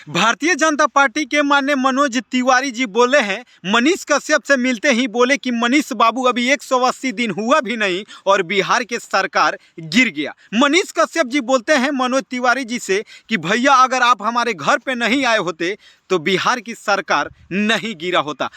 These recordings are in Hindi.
भारतीय जनता पार्टी के माननीय मनोज तिवारी जी बोले हैं, मनीष कश्यप से मिलते ही बोले कि मनीष बाबू अभी 180 दिन हुआ भी नहीं और बिहार की सरकार गिर गया। मनीष कश्यप जी बोलते हैं मनोज तिवारी जी से कि भैया अगर आप हमारे घर पे नहीं आए होते तो बिहार की सरकार नहीं गिरा होता।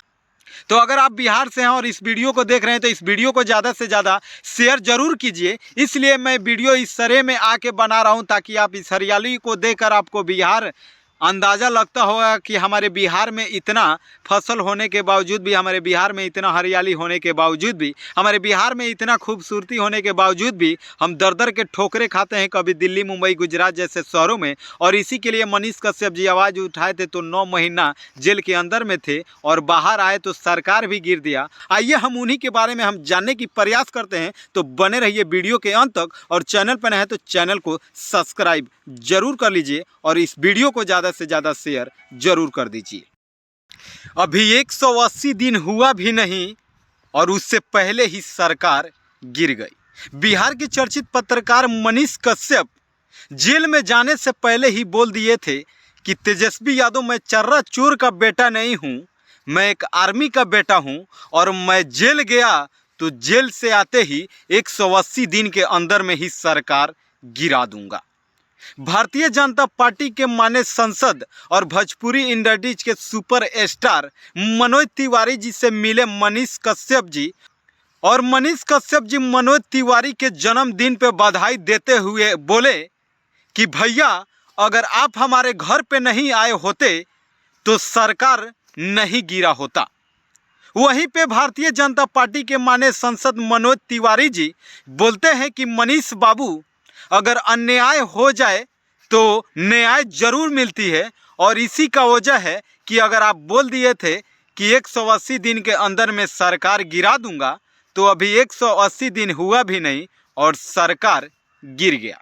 तो अगर आप बिहार से हैं और इस वीडियो को देख रहे हैं तो इस वीडियो को ज़्यादा से ज़्यादा शेयर जरूर कीजिए। इसलिए मैं वीडियो इस तरह में आके बना रहा हूं ताकि आप इस हरियाली को देखकर आपको बिहार अंदाज़ा लगता होगा कि हमारे बिहार में इतना फसल होने के बावजूद भी, हमारे बिहार में इतना हरियाली होने के बावजूद भी, हमारे बिहार में इतना खूबसूरती होने के बावजूद भी हम दर दर के ठोकरे खाते हैं कभी दिल्ली, मुंबई, गुजरात जैसे शहरों में। और इसी के लिए मनीष कश्यप जी आवाज़ उठाए थे तो 9 महीना जेल के अंदर में थे और बाहर आए तो सरकार भी गिर दिया। आइए हम उन्हीं के बारे में हम जानने की प्रयास करते हैं, तो बने रहिए वीडियो के अंत तक। और चैनल पर नए हैं तो चैनल को सब्सक्राइब जरूर कर लीजिए और इस वीडियो को ज़्यादा से ज़्यादा शेयर जरूर कर दीजिए। अभी 180 दिन हुआ भी नहीं और उससे पहले ही सरकार गिर गई। बिहार के चर्चित पत्रकार मनीष कश्यप जेल में जाने से पहले ही बोल दिए थे कि तेजस्वी यादव, मैं चर्रा चोर का बेटा नहीं हूँ, मैं एक आर्मी का बेटा हूँ और मैं जेल गया तो जेल से आते ही 180 दिन के अंदर में ही सरकार गिरा दूंगा। भारतीय जनता पार्टी के माने सांसद और भोजपुरी इंडस्ट्रीज के सुपर स्टार मनोज तिवारी जी से मिले मनीष कश्यप जी, और मनीष कश्यप जी मनोज तिवारी के जन्मदिन पे बधाई देते हुए बोले कि भैया अगर आप हमारे घर पे नहीं आए होते तो सरकार नहीं गिरा होता। वहीं पे भारतीय जनता पार्टी के माने सांसद मनोज तिवारी जी बोलते हैं कि मनीष बाबू, अगर अन्याय हो जाए तो न्याय जरूर मिलती है और इसी का वजह है कि अगर आप बोल दिए थे कि 180 दिन के अंदर में सरकार गिरा दूंगा तो अभी 180 दिन हुआ भी नहीं और सरकार गिर गया।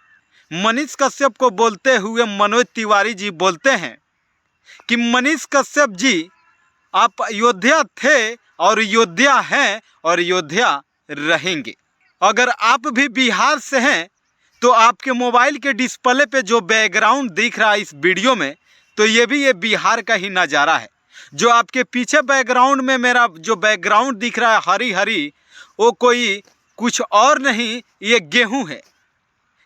मनीष कश्यप को बोलते हुए मनोज तिवारी जी बोलते हैं कि मनीष कश्यप जी, आप योद्धा थे और योद्धा हैं और योद्धा रहेंगे। अगर आप भी बिहार से हैं तो आपके मोबाइल के डिस्प्ले पे जो बैकग्राउंड दिख रहा है इस वीडियो में, तो ये बिहार का ही नज़ारा है। जो आपके पीछे बैकग्राउंड में मेरा जो बैकग्राउंड दिख रहा है हरी हरी, वो कोई कुछ और नहीं, ये गेहूं है।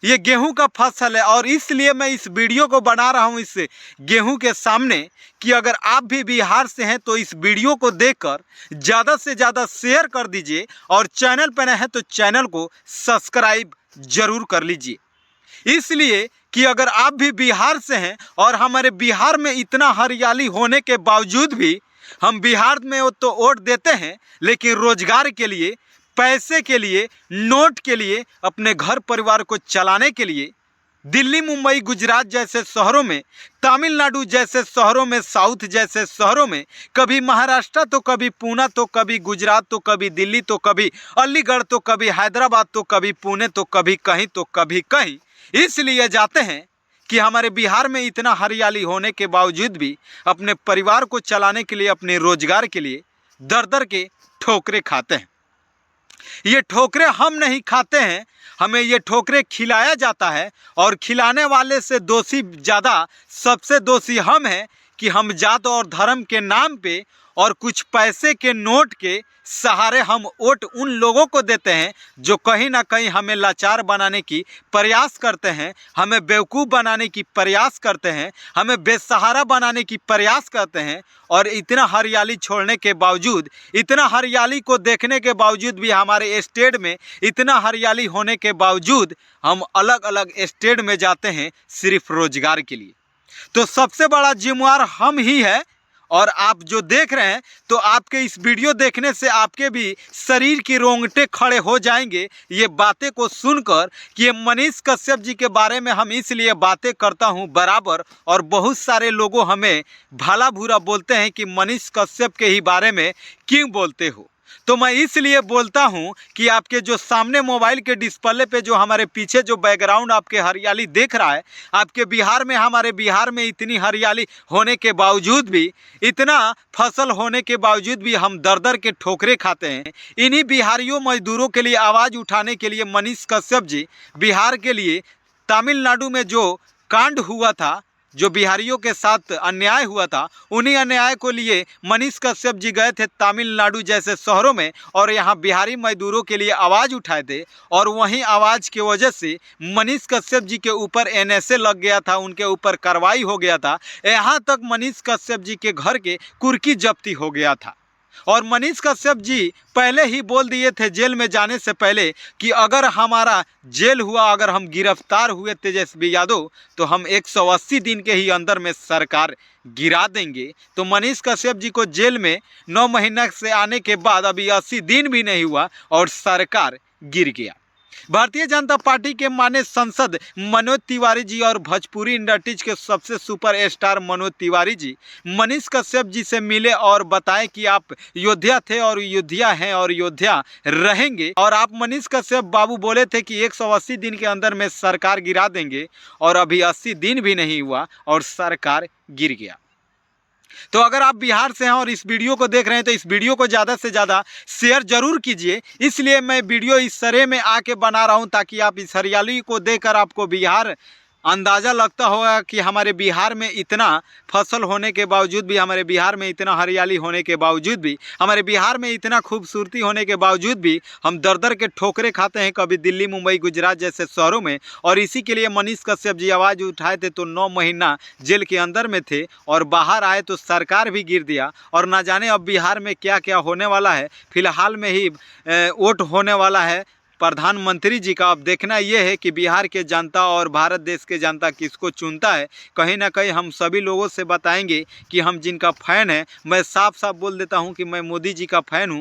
ये गेहूं का फसल है और इसलिए मैं इस वीडियो को बना रहा हूं इस गेहूं के सामने कि अगर आप भी बिहार से हैं तो इस वीडियो को देखकर ज़्यादा से ज़्यादा शेयर कर दीजिए और चैनल पर नए हैं तो चैनल को सब्सक्राइब जरूर कर लीजिए। इसलिए कि अगर आप भी बिहार से हैं और हमारे बिहार में इतना हरियाली होने के बावजूद भी हम बिहार में तो वोट देते हैं, लेकिन रोजगार के लिए, पैसे के लिए, नोट के लिए, अपने घर परिवार को चलाने के लिए दिल्ली, मुंबई, गुजरात जैसे शहरों में, तमिलनाडु जैसे शहरों में, साउथ जैसे शहरों में, कभी महाराष्ट्र तो कभी पूना तो कभी गुजरात तो कभी दिल्ली तो कभी अलीगढ़ तो कभी हैदराबाद तो कभी पुणे तो कभी कहीं तो कभी कहीं, इसलिए जाते हैं कि हमारे बिहार में इतना हरियाली होने के बावजूद भी अपने परिवार को चलाने के लिए, अपने रोजगार के लिए दर दर के ठोकरे खाते हैं। ये ठोकरे हम नहीं खाते हैं, हमें ये ठोकरे खिलाया जाता है और खिलाने वाले से दोषी ज़्यादा सबसे दोषी हम हैं कि हम जात और धर्म के नाम पे और कुछ पैसे के नोट के सहारे हम वोट उन लोगों को देते हैं जो कहीं ना कहीं हमें लाचार बनाने की प्रयास करते हैं, हमें बेवकूफ़ बनाने की प्रयास करते हैं, हमें बेसहारा बनाने की प्रयास करते हैं। और इतना हरियाली छोड़ने के बावजूद, इतना हरियाली को देखने के बावजूद भी, हमारे स्टेट में इतना हरियाली होने के बावजूद हम अलग अलग स्टेट में जाते हैं सिर्फ रोजगार के लिए। तो सबसे बड़ा जिम्मेवार हम ही है। और आप जो देख रहे हैं तो आपके इस वीडियो देखने से आपके भी शरीर की रोंगटे खड़े हो जाएंगे ये बातें को सुनकर कि ये मनीष कश्यप जी के बारे में हम इसलिए बातें करता हूं बराबर, और बहुत सारे लोगों हमें भला बुरा बोलते हैं कि मनीष कश्यप के ही बारे में क्यों बोलते हो। तो मैं इसलिए बोलता हूं कि आपके जो सामने मोबाइल के डिस्प्ले पे जो हमारे पीछे जो बैकग्राउंड आपके हरियाली देख रहा है, आपके बिहार में, हमारे बिहार में इतनी हरियाली होने के बावजूद भी, इतना फसल होने के बावजूद भी हम दर दर के ठोकरे खाते हैं। इन्हीं बिहारियों मजदूरों के लिए आवाज़ उठाने के लिए मनीष कश्यप जी बिहार के लिए तमिलनाडु में जो कांड हुआ था जो बिहारियों के साथ अन्याय हुआ था, उन्हीं अन्याय को लिए मनीष कश्यप जी गए थे तमिलनाडु जैसे शहरों में और यहाँ बिहारी मजदूरों के लिए आवाज़ उठाए थे। और वहीं आवाज़ की वजह से मनीष कश्यप जी के ऊपर एनएसए लग गया था, उनके ऊपर कार्रवाई हो गया था। यहाँ तक मनीष कश्यप जी के घर के कुर्की जब्ती हो गया था। और मनीष कश्यप जी पहले ही बोल दिए थे जेल में जाने से पहले कि अगर हमारा जेल हुआ, अगर हम गिरफ्तार हुए तेजस्वी यादव, तो हम 180 दिन के ही अंदर में सरकार गिरा देंगे। तो मनीष कश्यप जी को जेल में 9 महीना से आने के बाद अभी 80 दिन भी नहीं हुआ और सरकार गिर गया। भारतीय जनता पार्टी के माने सांसद मनोज तिवारी जी और भोजपुरी इंडस्ट्रीज के सबसे सुपर स्टार मनोज तिवारी जी मनीष कश्यप जी से मिले और बताए कि आप योद्धा थे और योद्धा हैं और योद्धा रहेंगे। और आप मनीष कश्यप बाबू बोले थे कि 180 दिन के अंदर में सरकार गिरा देंगे और अभी 80 दिन भी नहीं हुआ और सरकार गिर गया। तो अगर आप बिहार से हैं और इस वीडियो को देख रहे हैं तो इस वीडियो को ज़्यादा से ज़्यादा शेयर जरूर कीजिए। इसलिए मैं वीडियो इस तरह में आके बना रहा हूं ताकि आप इस हरियाली को देखकर आपको बिहार अंदाज़ा लगता होगा कि हमारे बिहार में इतना फसल होने के बावजूद भी, हमारे बिहार में इतना हरियाली होने के बावजूद भी, हमारे बिहार में इतना खूबसूरती होने के बावजूद भी हम दर दर के ठोकरे खाते हैं कभी दिल्ली, मुंबई, गुजरात जैसे शहरों में। और इसी के लिए मनीष कश्यप जी आवाज़ उठाए थे तो 9 महीना जेल के अंदर में थे और बाहर आए तो सरकार भी गिर दिया। और ना जाने अब बिहार में क्या क्या होने वाला है। फिलहाल में ही वोट होने वाला है प्रधानमंत्री जी का। अब देखना ये है कि बिहार के जनता और भारत देश के जनता किसको चुनता है। कहीं ना कहीं हम सभी लोगों से बताएंगे कि हम जिनका फ़ैन है, मैं साफ साफ बोल देता हूं कि मैं मोदी जी का फ़ैन हूं।